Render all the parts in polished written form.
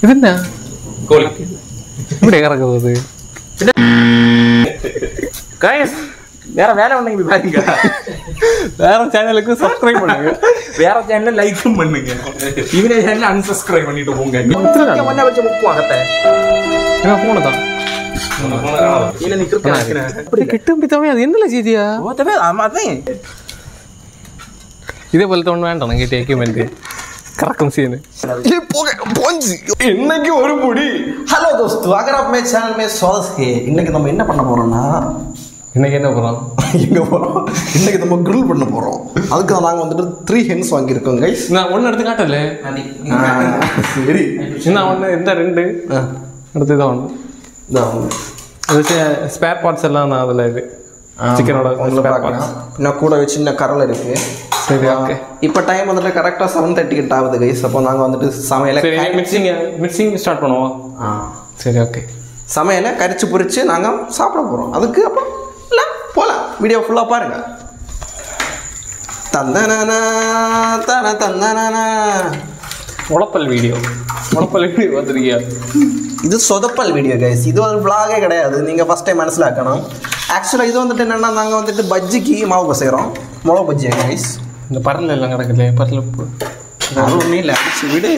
ഇതെന്നാ ഇവിടെ ഇറക്കുന്നത് வேற வேலை உണ്ടെങ്കിൽ பாருங்க, வேற சேனலுக்கு சப்ஸ்கிரைப் பண்ணுங்க, வேற சேனல்ல லைக்கும் பண்ணுங்க, இவனே சேனல்ல அன்சப்ஸ்கிரைப் பண்ணிட்டு போங்க. என்ன வச்சு முக்குவாங்கட்ட என்ன போன் தான் இல்ல நிக்கிறேன் அப்படி கிட்டும் பித்தமே அது என்னல செய்தியா ஓதவே ஆமாதே இதே போல தோண வேண்டாம் நான் கேட்ட எக்யூப்மென்ட் கரெக்டும் சீன் ये போஞ்சி இன்னைக்கு ஒரு புடி. ஹலோ दोस्तों, अगर आप मेरे चैनल में स्वागत है. இன்னைக்கு நம்ம என்ன பண்ண போறோம்னா, இன்னைக்கு என்ன போறோம், எங்க போறோம், இன்னைக்கு நம்ம grill பண்ண போறோம். அதுக்கு நாங்க வந்துட்டு 3 hens வாங்கி இருக்கோம் गाइस. நான் ஒன்னு எடுத்து காட்டல, சரி என்ன ஒன்னு இந்த ரெண்டு அடுத்து தான் ஒன்னு அது ஸ்பேர் பார்ட்ஸ் எல்லாம் நான் அதுல இது சிக்கனோட ஸ்பேர் பார்ட்ஸ் நான் கூட வச்சு சின்ன கரல் இருக்கு. சரி ஓகே. இப்போ டைம் வந்துட்டு கரெக்டா 7:38 ஆகுது गाइस. அப்போ நாங்க வந்துட்டு சமையல மிக்சிங் ஸ்டார்ட் பண்ணுவோம். சரி ஓகே. சமையல கரிச்சு பொரிச்சு நாங்க சாப்பிட போறோம். அதுக்கு அப்புறம் போலாம், வீடியோ ஃபுல்லா பாருங்க. தந்தனனா தன தந்தனனா உழப்பல் வீடியோ வந்துருக்கியா? இது சொதப்பல் வீடியோ गाइस. இது ஒரு vlog கிடையாது, நீங்க ஃபர்ஸ்ட் டைம் மனசிலாக்கணும். ஆக்சுவலா இது வந்துட்டு என்னன்னா, நாங்க வந்துட்டு பஜ்ஜிக்கு மாவு பசைறோம், மிளகு பஜ்ஜியா गाइस. இந்த பரல் எல்லாம் கிடக்குது, பரல் உப்பு அது ஒன்றும் இல்லை, அடிச்சு விடு.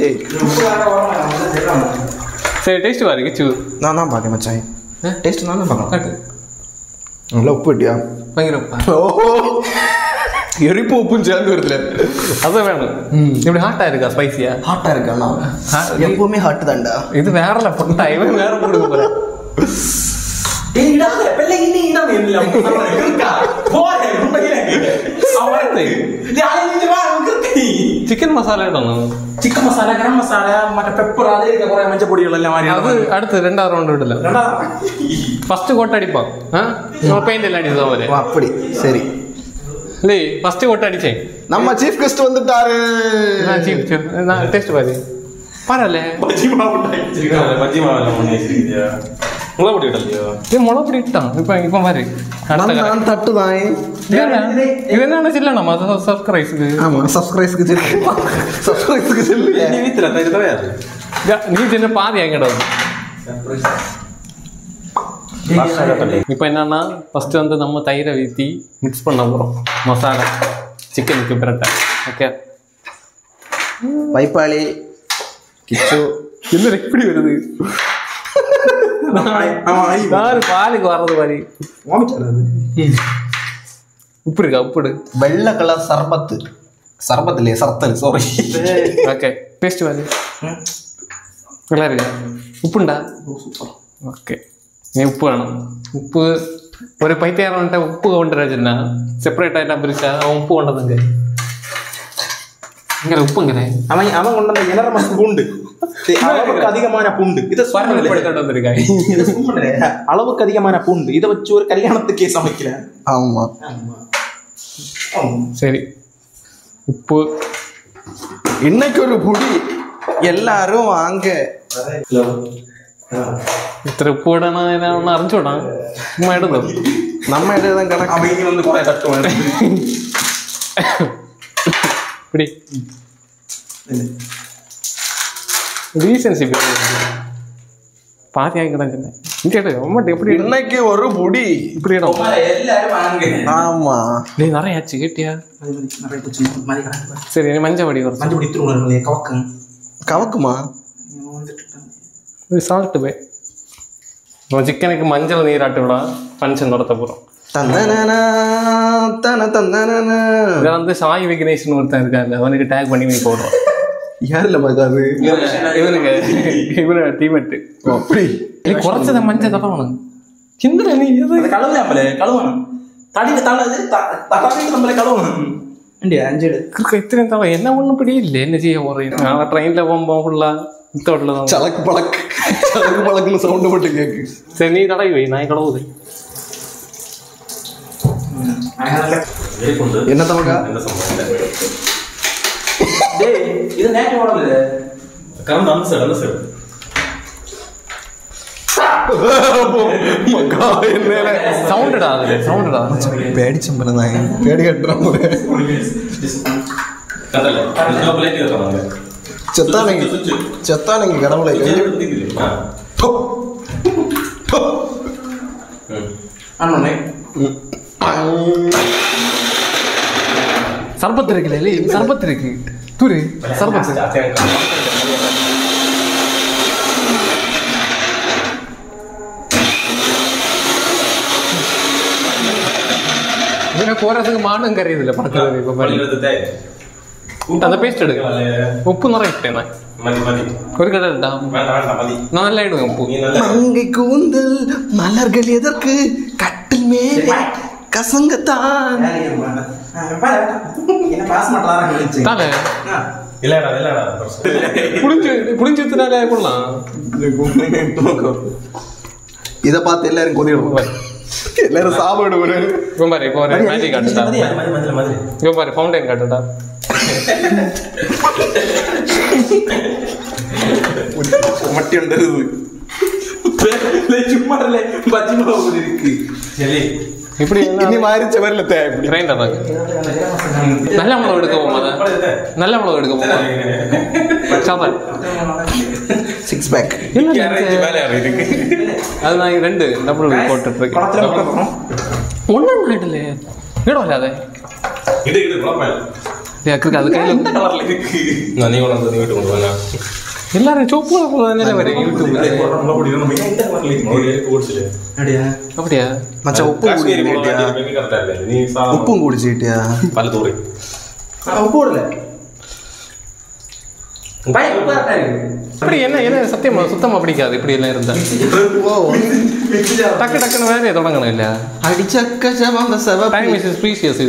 சரி டேஸ்ட் பாரு கிச்சு. நான் தான் பார்க்கேன் மச்சான், டேஸ்ட் நான் தான் பார்க்கலாம். காட்டு நல்லா உப்பு விட்டியா? பயங்கர உப்பா? எரிப்பு உப்புன்னு சேர்ந்து வருதுல, அது வேணும். இப்படி ஹாட்டா இருக்கா, ஸ்பைசியா ஹாட்டா இருக்காண்ணா? எப்பவுமே ஹாட்டு தான்டா. இது வேறல பொட்டா, இவன் வேற கொடுக்க போறேன். ചിക്കൻ മസാല ഇടണം, ചിക്കൻ മസാല, ഗരം മസാല, മറ്റേ പെപ്പർ, അതിലേക്ക് കുറെ മഞ്ഞപ്പൊടികളെല്ലാം അത് അടുത്ത് രണ്ടാം റൗണ്ട് ഇടില്ല. ഫസ്റ്റ് കോട്ട് അടിപ്പാ, പെയിന്റ് എല്ലാം അടിച്ചതാ പോലെ. அப்படி சரி இல்லே ஃபர்ஸ்ட் கோட் அடிச்சே. நம்ம சீஃப் கெஸ்ட் வந்துட்டாரு. நான் சீஃப் நான் டெஸ்ட் பாரு பரல பஜ்ஜி மாவு டைச்சிருக்காங்க. பஜ்ஜி மாவுல பண்ணி வச்சிருக்கியா? முளப்பொடி இடலையோ? முளப்பொடி இட்டான். இப்போ பாரு நான் தட்டு தான். இது என்ன சில்ல நம்ம சப்ஸ்கிரைப்ஸ்க்கு. ஆமா சப்ஸ்கிரைப்ஸ்க்கு சில்ல, சப்ஸ்கிரைப்ஸ்க்கு சில்ல. நீ வித்ரா தயிர் தரையாது, நீ சின்ன பாதி எங்கடா. இப்போ என்னன்னா, ஃபர்ஸ்ட் வந்து நம்ம தயிரை ஊற்றி மிக்ஸ் பண்ண போகிறோம் மசாலா சிக்கனுக்கு பிரட்டை. ஓகே பைப்பாளி கிச்சு என்ன எப்படி வருது, பாலுக்கு வர்றது மாதிரி. உப்பு இருக்கா? உப்புடு. வெள்ளை கலர் சர்பத்து, சர்பத்து இல்லையே சர்த்தல், சாரி. ஓகே டேஸ்ட் பாரு, நல்லா இருக்கு. உப்புண்டா? ஓகே. நீ உப்பு வேணும். உப்பு ஒரு பைத்தியாரன்ட்ட உப்பு கொண்டுருச்சுன்னா செப்பரேட் ஆகிட்டா பிரிச்சா அவன் உப்பு கொண்டதுங்க இங்கே உப்புங்கிறேன். அவன் கொண்ட இளரம பூண்டு, அளவுக்கு அதிகமான பூண்டு, இதை வந்திருக்காங்க. அளவுக்கு அதிகமான பூண்டு, இதை வச்சு ஒரு கல்யாணத்துக்கே சமைக்கல. ஆமா சரி. உப்பு இன்னைக்கு ஒரு புடி, எல்லாரும் வாங்க. ഇത്ര ഉപ്പ് ഇടണ ഒന്ന് അറിഞ്ഞോടാ, ചുമ്മാ ഇടുന്നത് നമ്മ ഇടാൻ കിടക്കും. വന്ന് കുറെ തട്ട് വേണം. പിടി ரீசன்ஸ் பாதி ஆகி கிடக்குது. எப்படி இன்னைக்கு ஒரு புடி இப்படி இடம் எல்லாரும் வாங்க. ஆமா நீ நிறைய ஆச்சு கேட்டியா? சரி மஞ்சள் பொடி, ஒரு மஞ்சள் பொடி கவக்கும். கவக்குமா? ஒரு சால்ட்டு போய் நம்ம சிக்கனுக்கு மஞ்சள் நீராட்டு விட ஃபங்க்ஷன் நடத்த போகிறோம். இதை வந்து சாய் விக்னேஷன் ஒருத்தன் இருக்காரு, அவனுக்கு டேக் பண்ணி போடுறோம். யார் இல்லை இருக்காது இவனுக்கு, இவனு டீமேட்டு. அப்படி நீ குறைச்சத மஞ்சள் தடவணும். கிண்டல நீ கழுவு நம்மளே கழுவணும். தடி தளது தடவை நம்மளே கழுவணும். இத்தனை தடவை என்ன ஒன்றும் பிடி இல்லை. என்ன செய்ய போறேன் நான் ட்ரெயினில் போகும்போது ஃபுல்லாக இத்தோட்டில் தான் சலக்கு பழக்கு சலக்கு பழக்குன்னு சவுண்டு மட்டும் கேட்கு. சரி நீ தடவை வை, நான் கடவுது. என்ன தவக்கா இது நேற்று ஓடல கரண்ட் அந்த சார் சவுண்டடா, அது சவுண்டடா. பேடிச்சம்பரம் தான் பேடி கட்டுறோம். செத்தானங்க கடவுளை சர்பத் இருக்குல்ல சர்பத் இருக்கு தூரு சர்பத் போறதுக்கு மானம் கரையுதுல படத்துல இப்ப அந்த பேஸ்ட் எடுக்க உப்பு நிறையிட்டேன் ஒரு கடை நான் நல்லா இடுவேன் உப்பு மங்கை கூந்தல் மலர்கள் எதற்கு கட்டில் மேலே கசங்கத்தான் புளிஞ்சதுனால கொள்ளலாம் இதை பார்த்து எல்லாரும் கொதிடும் எல்லாரும் சாப்பாடு ஒரு பாரு இப்போ ஒரு மேஜிக் காட்டுடா இப்போ பாரு ஃபவுண்டைன் காட்டுடா மட்டி வந்துருது சும்மா பஜ்ஜி மாவு இருக்கு இப்படி இனி மாறிச்ச வரல இப்படி கிரைண்டர் நல்ல மிளகு எடுக்க போமா நல்ல மிளகு எடுக்க போமா சாப்பாடு 6 பேக் அது நான் 2 டபுள் போட்டுட்டு இருக்கேன் ஒன்றும் இல்ல இடம் அதை அது கையில் இந்த கலர்ல இருக்கு நான் நீ கொண்டு வீட்டு கொண்டு வாங்க எல்லாரும் சோப்பு தானே வரும் அப்படியா மச்சான் உப்பும் குடிச்சிட்டியா பல தூரி உப்பு போடல அப்படி என்ன சத்தியமா சுத்தமா பிடிக்காது இப்படி எல்லாம் இருந்தா டக்கு டக்குன்னு வேலையை தொடங்கணும் இல்ல டைம் இஸ் ப்ரீஷியஸ்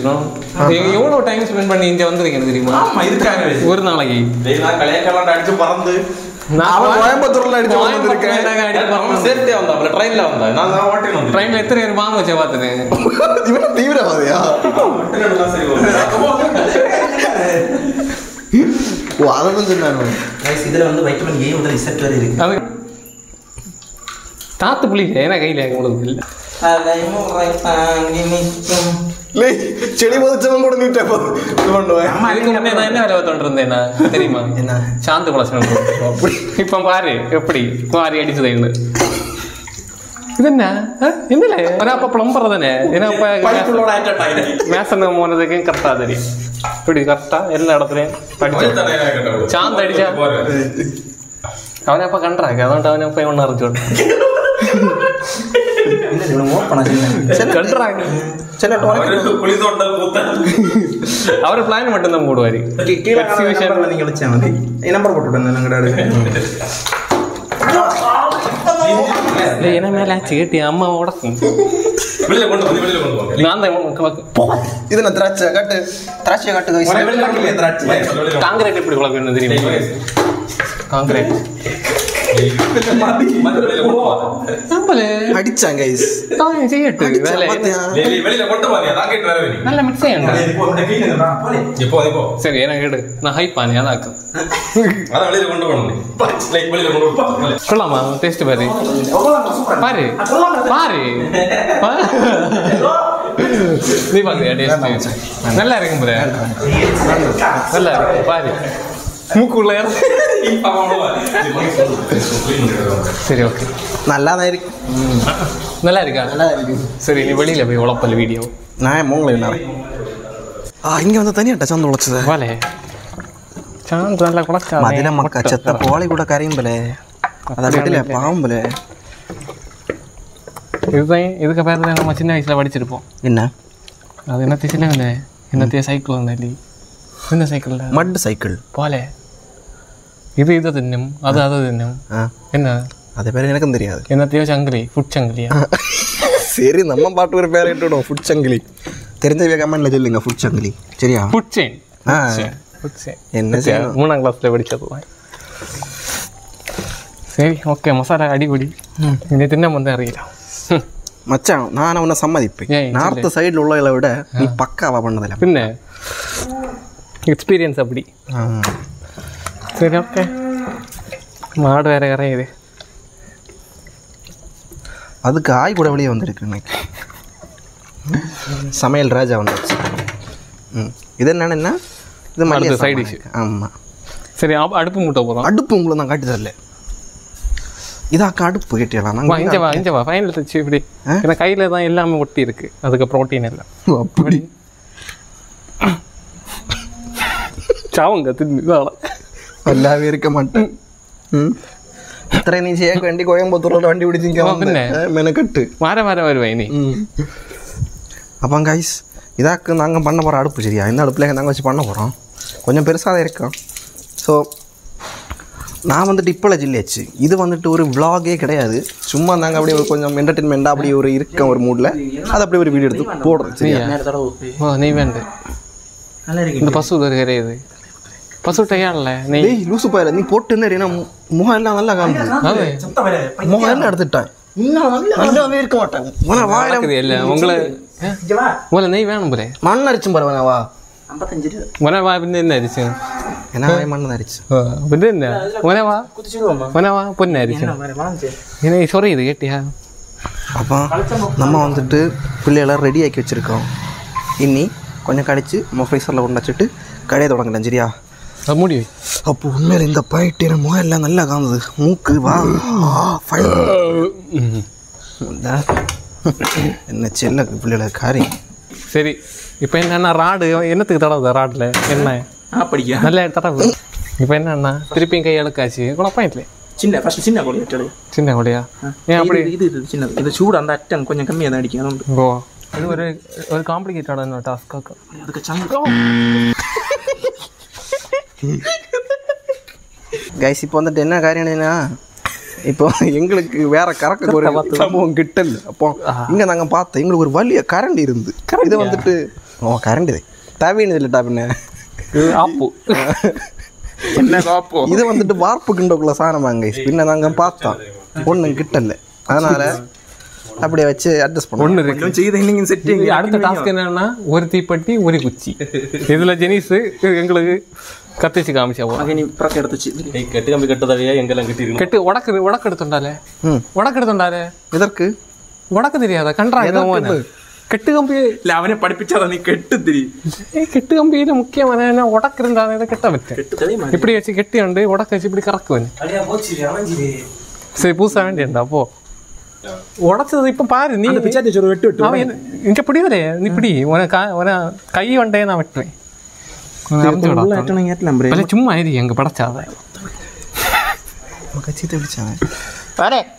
எவ்வளவு டைம் ஸ்பெண்ட் பண்ணி இங்க வந்திருக்கீங்க தெரியுமா ஒரு நாளைக்கு அடிச்சு பறந்து கோயம்புத்தூர்ல அடிச்சு ட்ரெயின்ல எத்தனை பேர் வாங்க வச்ச பாத்துட்டு தீவிரவாதியா அதான் சொன்னாங்க இதுல வந்து வைட்டமின் ஏ முதல் இசட் வரை இருக்கு தாத்து புளிக்க ஏன்னா கையில உங்களுக்கு இல்ல செடி போதச்சவன் கூட நீட்டா என்ன வேலை பார்த்துட்டு இருந்தேன்னா தெரியுமா என்ன சாந்து பழசம் இப்ப பாரு எப்படி பாரி அடிச்சது இது என்ன என்னல அப்ப பிளம்பர் தானே ஏன்னா மேசன் போனதுக்கு கரெக்டா தெரியும் இப்படி கரெக்டா எல்லா இடத்துலயும் படிச்சு சாந்து அடிச்சா அவனை அப்ப கண்டாங்க அதோட அவனை போய் ஒன்னு அரைச்சோட்டு அவரு பிளான் மட்டும் தான் போடுவாரு நம்பர் போட்டு என்ன மேல ஆச்சு கேட்டி அம்மா உடக்கும் திராட்சை காட்டு திராட்சை காட்டு காங்கிரீட் எப்படி குழப்பம் தெரியுமா காங்கிரீட் அடிச்சாங்க நல்ல மிக்ஸ் சரி எனக்கு கேடு நான் ஹைப் பண்ணி அதாக்கும் கொள்ளாமா டேஸ்ட் பாரு பாரு பாரு நீ பாரு டேஸ்ட் நல்லா இருக்கும் நல்லா இருக்கு பாரு மூக்குள்ள சரி ஓகே நல்லாதான் இருக்கு நல்லா இருக்கா நல்லா இருக்கு சரி நீ வெளியில போய் உழப்பல் வீடியோ நான் மூங்கல இங்க வந்து தனியாட்ட சாந்து உழைச்சது வாலே சாந்து நல்லா குழச்சா மதில மக்கா செத்த போலை கூட கரையும்பலே அத வீட்டுல பாம்பலே இதுதான் இதுக்கு பேர் தான் நம்ம சின்ன வயசுல படிச்சிருப்போம் என்ன அது என்ன திசில வந்து என்னத்தைய சைக்கிள் வந்தாடி என்ன சைக்கிள் மட் சைக்கிள் போலே இது தின்னும் அது தின்னும் என்ன அது பேர் எனக்கும் தெரியாது என்னத்தையோ சங்கிலி ஃபுட் சங்கிலியா சரி நம்ம பாட்டு ஒரு பேர் இட்டுவிடும் ஃபுட் சங்கிலி தெரிஞ்ச கமெண்ட்ல சொல்லுங்க ஃபுட் சங்கிலி சரியா ஃபுட் செயின் என்ன 3ஆம் கிளாஸ்ல படிச்சதுதான் சரி ஓகே மசாலா அடிபடி இனி தின்ன வந்து அறியலாம் மச்சான் நான் அவனை சம்மதிப்பேன் நார்த் சைடில் உள்ளவளை விட நீ பக்காவா பண்ணதில்லை பின்ன எக்ஸ்பீரியன்ஸ் அப்படி சரி ஓகே மாடு வேற கரையுது அதுக்கு ஆய் கூட வெளியே வந்திருக்கு இன்னைக்கு சமையல் ராஜா வந்துச்சு இது என்னன்னா இது மாதிரி சைட் டிஷ் ஆமாம் சரி அடுப்பு மூட்ட போகிறோம். அடுப்பு உங்களை நான் காட்டி தரல. இதாக்க அடுப்பு கேட்டியலாம். இங்கே வா ஃபைனல் தச்சு இப்படி. ஏன்னா கையில் தான் எல்லாமே ஒட்டி இருக்கு. அதுக்கு ப்ரோட்டீன் இல்லை. அப்படி சாவுங்க தின்னு எல்லாவே இருக்க மாட்டேன். ഇത്ര നീ ചെയ്യാൻ വേണ്ടി കോയമ്പത്തൂരിൽ വണ്ടി പിടിച്ചിരിക്കാൻ മെനക്കെട്ട് വര വരുവായി നീ. അപ്പം ഗൈസ് இதாக்கு நாங்கள் பண்ண போகிற அடுப்பு சரியா? இந்த அடுப்பில் நாங்கள் வச்சு பண்ண போகிறோம். கொஞ்சம் பெருசாக தான் இருக்கும். ஸோ நான் வந்துட்டு இப்போல ஜில்லியாச்சு. இது வந்துட்டு ஒரு விளாகே கிடையாது. சும்மா நாங்கள் அப்படியே ஒரு கொஞ்சம் என்டர்டெயின்மெண்ட்டாக அப்படி ஒரு இருக்க ஒரு மூடில் அதை அப்படியே ஒரு வீடியோ எடுத்து போடுறோம் சரியா? நீ வேண்டு இந்த பசு கிடையாது. பசு டையாடல நீ லூசு போயில நீ போட்டு என்ன முகம் எல்லாம் நல்லா காணுது. முகம் எல்லாம் எடுத்துட்டான். நல்லாவே இருக்க மாட்டாங்க. உங்களை நெய் வேணும் போல மண் அரிச்சும் பரவாயில்லவா? 55 രൂപ. உனவா பின்ன என்ன அரிச்சு என்ன மண் அரிச்சு பின்ன என்ன உனவா பொண்ணு அரிச்சு என்ன சொறி இது கேட்டியா? அப்போ நம்ம வந்துட்டு பிள்ளைகளை ரெடி ஆக்கி வச்சுருக்கோம். இன்னி கொஞ்சம் கழிச்சு நம்ம ஃப்ரீசரில் கொண்டு வச்சுட்டு கடையை தொடங்கலாம் சரியா? மூடி. அப்போ உண்மையில் இந்த பயிட்டு முகம் எல்லாம் நல்லா காணுது. மூக்கு வா என்ன செல்ல பிள்ளைகளை காரி. சரி இப்போ என்னன்னா ராடு என்னத்துக்கு தடவுது? ராடில் என்ன அப்படியா? நல்லா தடவு. இப்போ என்னன்னா திருப்பியும் கை அழுக்காச்சு குழப்பம் இல்லை. சின்ன கோழி சின்ன கோழியா? ஏன் அப்படி? இது சின்னது. இது சூடு அந்த அட்டம் கொஞ்சம் கம்மியாக தான் அடிக்கும். அதுவும் ஓ இது ஒரு காம்ப்ளிகேட்டடான டாஸ்க்காக அதுக்கு சங்க கைஸ். இப்போ வந்துட்டு என்ன காரியம்னா இப்போ எங்களுக்கு வேற கறக்க ஒரு சம்பவம் கிட்டல. அப்போ இங்கே நாங்கள் பார்த்தோம் எங்களுக்கு ஒரு வலிய கரண்ட் இருந்து. இது வந்துட்டு கரண்ட் இது தேவையான இல்லட்டா பின்ன ஆப்பு என்ன காப்போ. இது வந்துட்டு வார்ப்பு கிண்டோக்குள்ள சாணமாங்க. பின்ன நாங்கள் பார்த்தோம் ஒன்றும் கிட்டல. அதனால அப்படியே வச்சு அட்ஜஸ்ட் பண்ண ஒன்று இருக்கு செய்த இன்னைக்கு செட்டிங். அடுத்த டாஸ்க் என்னன்னா ஒரு தீப்பெட்டி ஒரு குச்சி. இதில் ஜெனிஸ் எங்களுக்கு கத்திச்சு காமிச்சா എടുത്തുച്ച് കെട്ട് കമ്പി കെട്ടതവയാ എങ്കെല്ലാം കിട്ടിയിരുന്നു. കെട്ട് ഉടക്കെടുത്തുണ്ടാലേ ഉടക്കെടുത്തുണ്ടാലേ ഇതർക്ക് ഉടക്ക് തിരിയാതെ കണ്ടാ കെട്ട് കമ്പി ഇല്ല അവനെ പഠിപ്പിച്ചാതാ നീ കെട്ട് തിരി. കെട്ട് കമ്പിയിലെ മുഖ്യமான ഉടക്കിരുந்தாൽ ഇதை കെട്ട പറ്റും. இப்படி வச்சு கெட்டியுண்டு உடக்க வச்சு இப்படி கறக்குவன். சரி பூசா வேண்டியண்டா அப்போ உடச்சது இப்ப பாரு நீ இங்க பிடிவரே நீ பிடி உன கை வண்டே நான் வெட்டுவேன். சும்மா இது எங்க படைச்சாத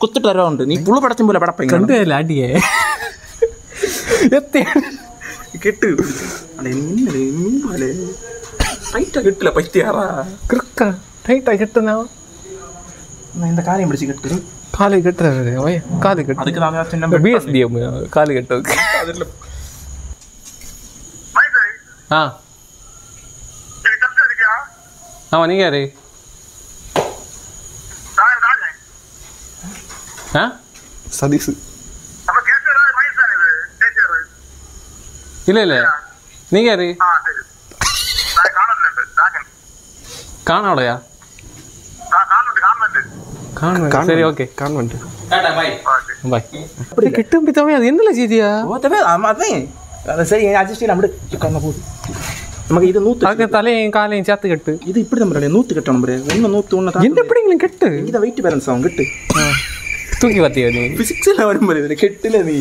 കുത്തിട്ട് വരാറുണ്ട്. നീ പുളു പടച്ചും പോലെ പടപ്പ കണ്ടല്ലേ അടിയേ കെട്ട് കിട്ടില്ല പറ്റിയാറാ ടൈറ്റാ കെട്ടുന്ന இந்த காரியம் பிடிச்சி கெட்டு காலு கெட்டுறது காலு கெட்டு பிஎஸ்டிஎம் காலு கெட்டதுக்கு. ஆ ஆமாம் நீங்கள் யாரு? ஆ சதீஷ் இல்லை இல்லை நீங்கள் யாரு? காணோடையா? கான்வென்ட். சரி ஓகே கான்வென்ட் பாய். கெட்டும் பித்தமே அது என்னல செய்தியா? அதான் சரி அட்ஜஸ்ட் நம்ம போகுது. நமக்கு இது நூற்று தலையும் காலையும் சேர்த்து கெட்டு இது இப்படி தான் நூற்று கட்டணும் நம்பரு ஒன்று நூற்று ஒன்று என்ன எப்படிங்களும் கெட்டு இதை வெயிட் பேலன்ஸ் ஆகும் கெட்டு தூக்கி பார்த்தியா நீ? ஃபிசிக்ஸில் வரும்போது இதில் கெட்டில் நீ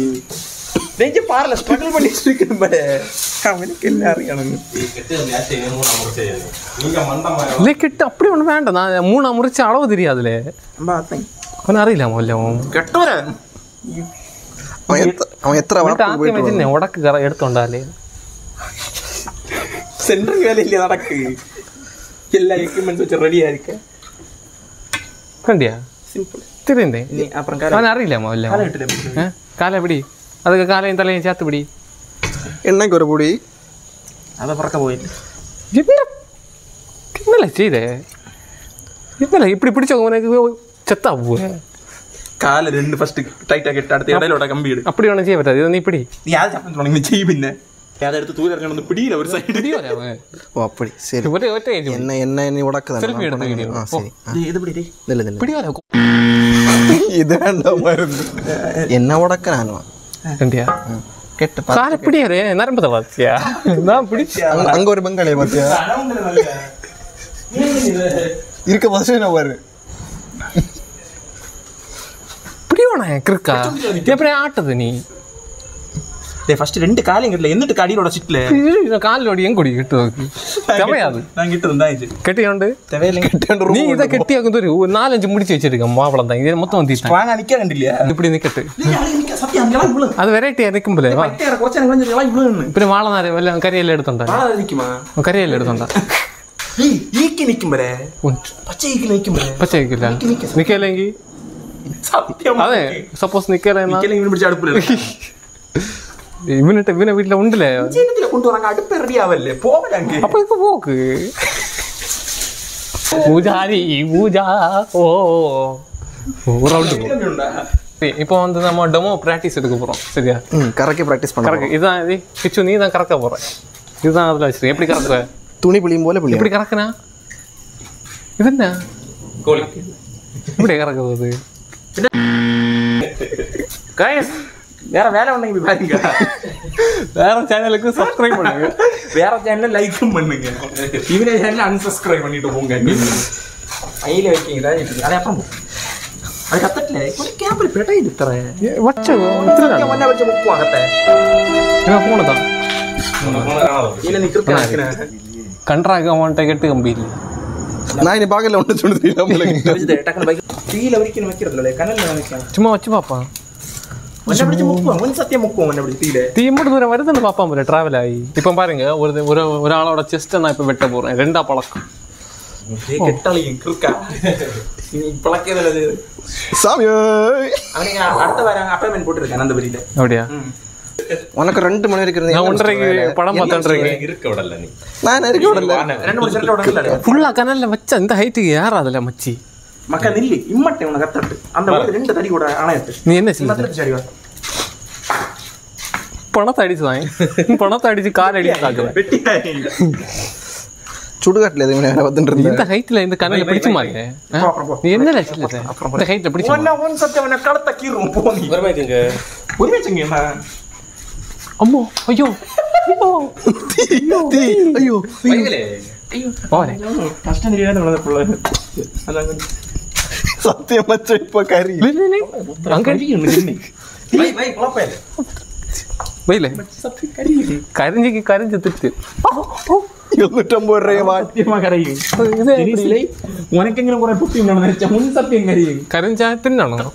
நெஞ்ச பாரில் ஸ்ட்ரகிள் பண்ணி வச்சுருக்கேன் பாரு. அவனுக்கு எல்லாரும் இல்லை கெட்டு அப்படி ஒன்றும் வேண்டாம். நான் 3 முறிச்சு அளவு தெரியாதுல ஒன்றும் அறியலாமா இல்லை கெட்டுவர அவன் எத்தனை உடக்கு கரை எடுத்தோண்டாலே சென்ட்ரல் வேலையில நடக்கு எல்லா எக்யூப்மெண்ட்ஸ் வச்சு ரெடியா இருக்க கண்டியா சிம்பிள் தெரியுந்தேன். அப்புறம் அவன் அறியலாமா இல்லை காலை எப்படி அதுக்கு காலையும் தலையும் சேர்த்து பிடி என்னைக்கு ஒரு பொடி அதை பறக்க போயிட்டு என்னல செய்த என்னல இப்படி பிடிச்சவங்க உனக்கு செத்தா காலை 2 ஃபர்ஸ்ட் டைட்டா கெட்ட அடுத்து இடையிலோட கம்பி எடு. அப்படி ஒன்றும் செய்ய பറ്റാது. இது நீ இப்படி நீ யாரும் சாப்பிட்டு நீ செய்ய பின்ன அதை எடுத்து தூர இருக்கணும் பிடியில ஒரு சைடு ஓ அப்படி சரி என்ன என்ன நீ உடக்குதா செல்ஃபி எடுத்து சரி இது பிடி டேய் இல்ல இல்ல பிடி வர இது வேண்டாம் மருந்து என்ன உடக்குறானோ கண்டியா கெட்ட காலை பிடியாரே நரம்பு பாத்தியா நான் பிடிச்ச அங்க ஒரு பங்காளிய பாத்தியா இருக்க பொசிஷனை பாரு. இப்படி வேணா கிறுக்கா எப்படி ஆட்டது நீ? ஃபர்ஸ்ட் 2 காலையும் கட்டல എന്നിട്ട് കടിയിലോടെ ചിറ്റില്ല കാലിലോടി എൻ കൊടി കിട്ടു നോക്കി ചമയാത് ഞാൻ കിട്ടുന്നുണ്ടാ കെട്ടിയോണ്ട് നീ ഇതാ കെട്ടിയാക്കുന്ന ഒരു 4-5 മുടിച്ച് വെച്ചിരിക്കാം മാവളം താ ഇത് മൊത്തം നിൽക്കാൻ കണ്ടില്ല ഇപ്പടി നിക്കട്ട് അത് വെറൈറ്റി നിൽക്കുമ്പോഴേ പിന്നെ വാളനാരെ വല്ല കരിയെല്ലാം എടുത്തോണ്ട കരിയെല്ലാം എടുത്തോണ്ട പച്ച നിക്കില്ല നിക്കല്ലെങ്കിൽ അതെ സപ്പോസ് നിക്കല ഇവനെ വീട്ടിലെ ഉണ്ടല്ലേ അപ്പൊ ഇപ്പൊ പോക്ക് പൂജാരി പൂജ ഓ റൗണ്ട് இப்போ வந்து நம்ம டெமோ பிராக்டிஸ் எடுக்க போறோம் சரியா கரெக்டாக ப்ராக்டிஸ் பண்ண கரெக்ட் இதான் இது கிச்சு நீ தான் கரெக்டா போற இதுதான் அதுல வச்சிரு எப்படி கரெக்டா துணி புளியும் போல புளியும் எப்படி கரெக்டனா இது என்ன கோழி இப்படி கரெக்டாது गाइस வேற வேலை ஒண்ணுங்க பாருங்க வேற சேனலுக்கு சப்ஸ்கிரைப் பண்ணுங்க வேற சேனல்ல லைக்கும் பண்ணுங்க இவரே சேனல்ல அன்சப்ஸ்கிரைப் பண்ணிட்டு போங்க ஐல வைக்கீங்க அத அப்புறம் அது கத்தட்டல ஒரு கேபிள் பெட்டை இதுற வச்சோ இத்தனை மண்ண வச்சு முக்குவாங்கட்ட என்ன போன தான் இல்ல நிக்கறதுக்கு கண்ட்ராக் அமௌண்ட் கெட்டு கம்பி இல்ல நான் இனி பாக்கல ஒண்ணு சொல்லுறீங்க உங்களுக்கு டக்கன பைக் டீல வரைக்கும் வைக்கிறதுல கனல்ல வைக்கலாம் சும்மா வச்சு பாப்பா மண்ண பிடிச்சு முக்குவாங்க ஒன் சத்தியம் முக்குவாங்க மண்ண பிடிச்சு டீல தீ மட்டும் தூரம் வருதுன்னு பாப்பா போல டிராவல் ஆகி இப்போ பாருங்க ஒரு ஆளோட செஸ்ட் நான் இப்ப வெட்ட போறேன் ரெண்டா பழக்கம் கெட்டாலியும் கிறுக்கா நீ பழக்கேதல சாமி அவனுங்க அடுத்த வாரம் அப்பாயின்மென்ட் போட்டுருக்கேன் அந்த வரியில அப்படியா உனக்கு 2 மணி வரைக்கும் நான் 1:30 படம் பார்த்தேன்றீங்க இருக்க விடல நீ நான் இருக்க விடல 2 மணி நேரத்துல விடல ஃபுல்லா கனல்ல வச்ச இந்த ஹைட்டுக்கு யார் அதுல மச்சி மக்கா நில்லி இம்மட்டை உன கத்தட்டு அந்த ஒரு 2 தடி கூட ஆணையட்டு நீ என்ன செய்ய சரி வா பணத்தை அடிச்சு கால் அடிச்சு தாக்குறேன் வெட்டி சுடுகாட்டுல எதுவும் வேற வந்துட்டு இருந்தேன் இந்த ஹைட்ல இந்த கனல்ல பிடிச்சு மாங்க நீ என்ன லட்சல இந்த ஹைட்ல பிடிச்சு ஒன் சத்தியம் கடத்த கீறும் போ நீ வரமாட்டீங்க என்ன அம்மோ ஐயோ ஐயோ போறே கஷ்டம் தெரியாத வளர்ந்த புள்ள அதான் சத்தியம் மச்ச இப்ப கறி அங்க வை குழப்பம் வெயில கரிஞ்சு திட்டு 250 ரூபாய் சத்தியமா கரையும் உனக்கெങ്കിലും കുറെ പുട്ടി ഉണ്ടെന്ന് വെച്ചാൽ മുൻ സത്യം കറിയും கரிஞ்சா தின்னணும்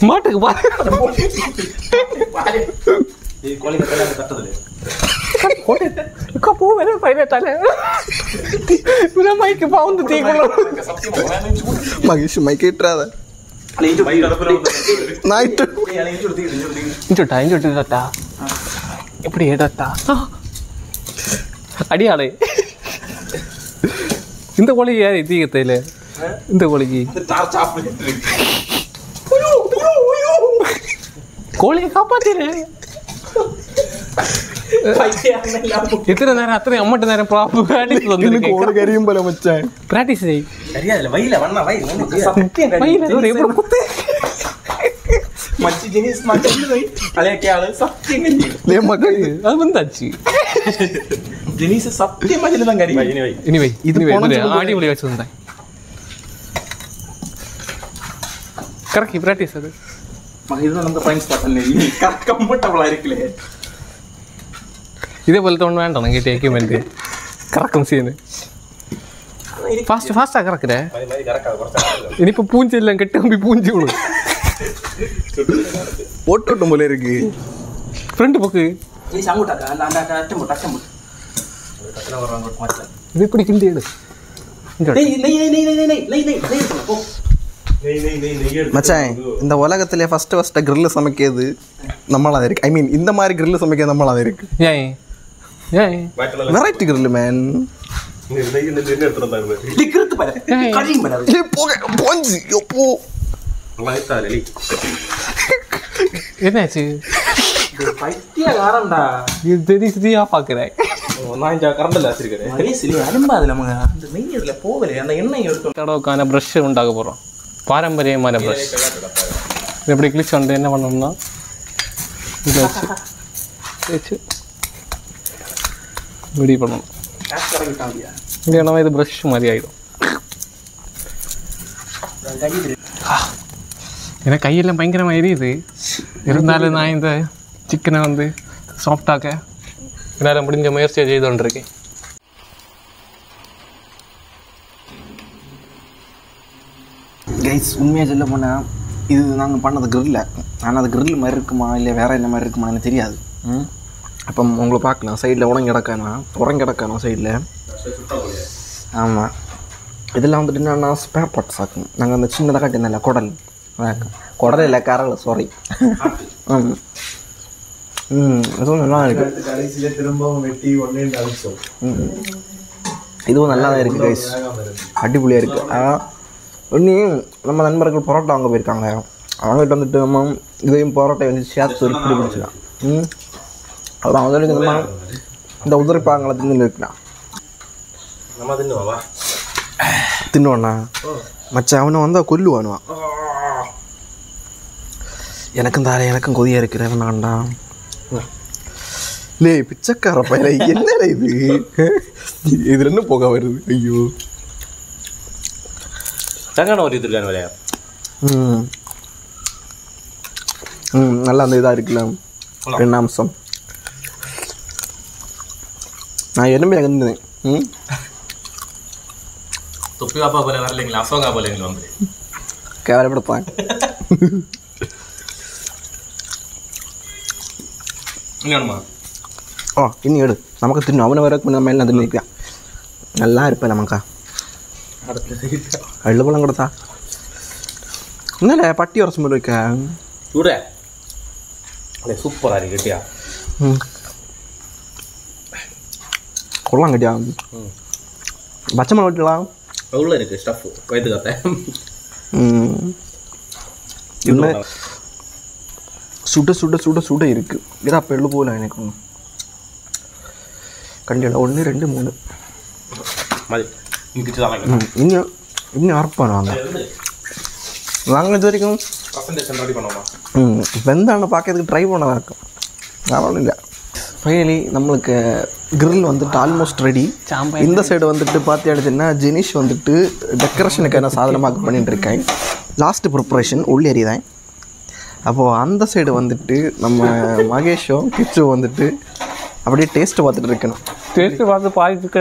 மாட்டுக்கு மைக்கு பாவுந்து தீக்குள்ள மகேஷ் மைக் ஏற்றாத இஞ்சோட்டா எப்படி ஏடாட்டா அடியாளே இந்த கோழிக்கு யாரு தீக்கத்தையில இந்த கோழிக்கு கோழியை காப்பாத்திரு எத்தனை நேரம் அத்தனை அம்மட்ட நேரம் பிராக்டிஸ் வந்து கறியும் போல மச்சான் பிராக்டிஸ் செய் மச்சி ஜெனிஸ் அது வந்தாச்சு ஜெனிஸ் சத்தியமா தான் கறி இனிவை ஆடி ஒளி வச்சு வந்தேன் கரெக்ட் பிராக்டிஸ் அது இதுதான் நம்ம பாயிண்ட்ஸ் பார்த்தேன் கம்ஃபர்டபுளா இருக்குல்ல இதே போலത്തെ ஒன்று வேண்டாம் நான் கேட்ட எக்யூப்மெண்ட் கறக்கும் சீனு ஃபாஸ்ட்டாக கறக்குற இனிப்போ பூஞ்சி இல்லை கெட்டு கம்பி பூஞ்சி விடும் போட்டோட்டும் போல இருக்கு ஃப்ரெண்டு பக்கு இது எப்படி கிண்டி எடு மச்சான் இந்த உலகத்திலே ஃபர்ஸ்ட் கிரில் சமைக்கிறது நம்மளாக இருக்கு. ஐ மீன் இந்த மாதிரி கிரில் சமைக்கிறது நம்மளாக இருக்கு. Variety grill man. என்னாச்சு இது தெரியா பாக்குறேன் தடவுக்கான ப்ரஷ் உண்டாக போறோம். பாரம்பரியமான ப்ரஷ் எப்படி கிளிச் வந்து என்ன பண்ணோம்னா இதை வச்சு தேய்ச்சி ரெடி பண்ணணும். இல்லைன்னா இது ப்ரஷ் மாதிரி ஆகிடும். எனக்கு கையெல்லாம் பயங்கரமாக எரியுது. இருந்தாலும் நான் இந்த சிக்கனை வந்து சாஃப்டாக்க என்னால் முடிஞ்ச முயற்சியை செய்து கொண்டிருக்கேன். கைஸ் உண்மையாக சொல்ல போனால் இது நாங்கள் பண்ணது க்ரில்ல. ஆனால் அது க்ரில் மாதிரி இருக்குமா இல்லை வேறு என்ன மாதிரி இருக்குமா எனக்கு தெரியாது. அப்போ உங்களை பார்க்கலாம் சைடில் உடங்கி கிடக்கானா சைடில். ஆமாம், இதெல்லாம் வந்துட்டு என்னன்னா ஸ்பேர் பார்ட்ஸ் ஆக்கும். நாங்கள் அந்த சின்னதாக காட்டியிருந்தேன்ல குடல் இல்லை கரல், சாரி. இதுவும் நல்லா இருக்குது. கடைசியில் திரும்பவும் வெட்டி ஒன்றே அழிச்சோம். இதுவும் நல்லா தான் இருக்குது கைஸ், அடிப்பொலியாக இருக்குது. ஒன்று நம்ம நண்பர்கள் பரோட்டா வாங்க போயிருக்காங்க. அவங்ககிட்ட வந்துட்டு நம்ம இதையும் பரோட்டா வந்து சேர்த்து ஒரு பிடி பிடிச்சிக்கலாம். அப்புறம் அவங்க நம்ம இந்த உதிரிப்பாங்களை தின்னு இருக்கலாம். நம்ம தின்னுவா தின்னுவாண்ணா மச்சான் அவனை வந்தால் கொல்லுவானுவான். எனக்கும் கொதியாக இருக்கிறவனாண்டா. லே பிச்சைக்கார பையல என்னடா இது ரெண்டும் போக வருது. ஐயோ தங்கான ஒரு இது இல்லையா? நல்லா அந்த இதாக இருக்குல்ல 2 அம்சம். நான் எலும்பே கந்தேன். தொப்பி வாப்பா போல வரலைங்களா? அசோகா போலங்களா? வந்து கேவலப்படுத்தான். இன்னொன்னுமா இன்னும் எடு நமக்கு தின்னு. அவனை வர நம்ம எல்லாம் தின்னு வைக்கலாம். நல்லா இருப்பேன் நமக்கா. அள்ளு பழம் கொடுத்தா என்னல பட்டி உரசம் போட்டு வைக்க சூட சூப்பராக இருக்கு. கட்டியா கொள்ளலாம் கட்டியா பச்சை மலை வெட்டலாம். அவ்வளோ இருக்கு ஸ்டஃப் வயிற்று காத்த. இன்னும் சுட சுட சுட சுட இருக்கு. இதா பெள்ளு போல எனக்கு கண்டிப்பாக 1 2 3 இன்னும் அர்ப்பான் வாங்க வாங்க. இது வரைக்கும் வெந்தான பார்க்கறதுக்கு ட்ரை பண்ணதான் இருக்கும். அவ்வளோ இல்லை. ஃபைனலி நம்மளுக்கு கிரில் வந்துட்டு ஆல்மோஸ்ட் ரெடி. இந்த சைடு வந்துட்டு பார்த்தியாடுச்சுன்னா ஜெனிஷ் வந்துட்டு டெக்கரேஷனுக்கான சாதனமாக பண்ணிட்டு இருக்கேன். லாஸ்ட்டு ப்ரிப்பரேஷன் உள்ளேறி தான். அப்போது அந்த சைடு வந்துட்டு நம்ம மகேஷும் கிச்சும் வந்துட்டு அப்படியே டேஸ்ட்டு பார்த்துட்டு இருக்கணும். டேஸ்ட்டு பார்த்து பாய்ச்சிக்க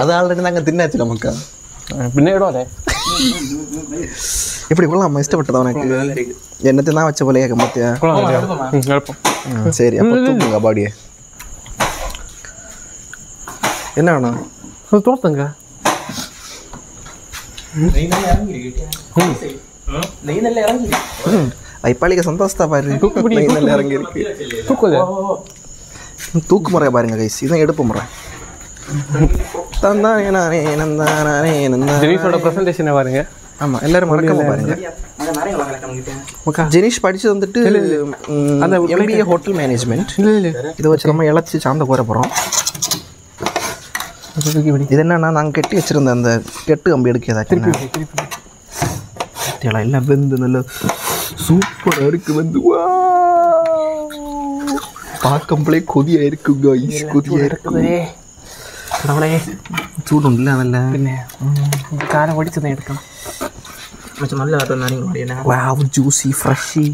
அது ஆல்ரெடி நாங்கள் தின்னாச்சு நமக்கு. பின்னாடி எப்படி கொள்ளலாம் இஷ்டப்பட்டதா உனக்கு? என்னத்தையும் தான் வச்ச போல கேட்க மாத்தியா? சரி அப்போ தூக்குங்க பாடியே. என்ன வேணும் தோத்துங்க? ஐப்பாளிக்க சந்தோஷத்தா பாரு. இறங்கி இருக்கு. தூக்கு முறையை பாருங்க கைஸ். இதான் எடுப்பு முறை. பிரசன்டேஷனை பாருங்க. ஆமாம் எல்லாரும் மறக்காம பாருங்க. ஜெனிஷ் படிச்சது வந்துட்டு அந்த MBA ஹோட்டல் மேனேஜ்மெண்ட். இதை வச்சு நம்ம இழைச்சி சாந்த போற போகிறோம். இது என்னன்னா நாங்கள் கெட்டி வச்சிருந்த அந்த கெட்டு கம்பி எடுக்க ஏதாச்சும் எல்லாம் வெந்து நல்ல சூப்பராக இருக்கு. வந்து பார்க்கம்பளே கொதியாக இருக்குங்க. கொதியாக இருக்குது. சூடு இல்லை அதில் காரை ஒடிச்சு தான் எடுக்கணும். நல்ல ஜூசி ஃப்ரெஷ்ஷி